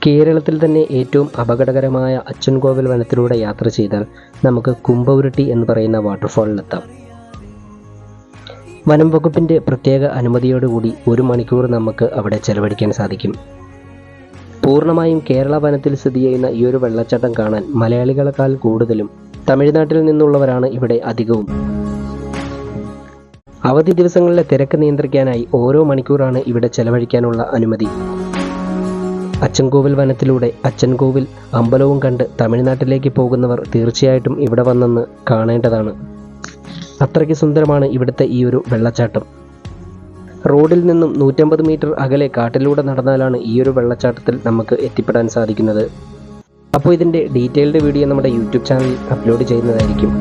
കേരളത്തിൽ തന്നെ ഏറ്റവും അപകടകരമായ അച്ചൻകോവിൽ വനത്തിലൂടെ യാത്ര ചെയ്താൽ നമുക്ക് കുംഭവൃട്ടി എന്ന് പറയുന്ന വാട്ടർഫാളിലെത്താം. വനം വകുപ്പിൻ്റെ പ്രത്യേക അനുമതിയോടുകൂടി 1 മണിക്കൂർ നമുക്ക് അവിടെ ചെലവഴിക്കാൻ സാധിക്കും. പൂർണ്ണമായും കേരള വനത്തിൽ സ്ഥിതി ചെയ്യുന്ന ഈ ഒരു വെള്ളച്ചാട്ടം കാണാൻ മലയാളികളെക്കാൾ കൂടുതലും തമിഴ്നാട്ടിൽ നിന്നുള്ളവരാണ് ഇവിടെ അധികവും. അവധി ദിവസങ്ങളിലെ തിരക്ക് നിയന്ത്രിക്കാനായി ഓരോ മണിക്കൂറാണ് ഇവിടെ ചെലവഴിക്കാനുള്ള അനുമതി. അച്ചൻകോവിൽ വനത്തിലൂടെ അച്ചൻകോവിൽ അമ്പലവും കണ്ട് തമിഴ്നാട്ടിലേക്ക് പോകുന്നവർ തീർച്ചയായിട്ടും ഇവിടെ വന്നെന്ന് കാണേണ്ടതാണ്. അത്രയ്ക്ക് സുന്ദരമാണ് ഇവിടുത്തെ ഈ ഒരു വെള്ളച്ചാട്ടം. റോഡിൽ നിന്നും 150 മീറ്റർ അകലെ കാട്ടിലൂടെ നടന്നാലാണ് ഈ ഒരു വെള്ളച്ചാട്ടത്തിൽ നമുക്ക് എത്തിപ്പെടാൻ സാധിക്കുന്നത്. അപ്പോൾ ഇതിൻ്റെ ഡീറ്റെയിൽഡ് വീഡിയോ നമ്മുടെ യൂട്യൂബ് ചാനലിൽ അപ്ലോഡ് ചെയ്യുന്നതായിരിക്കും.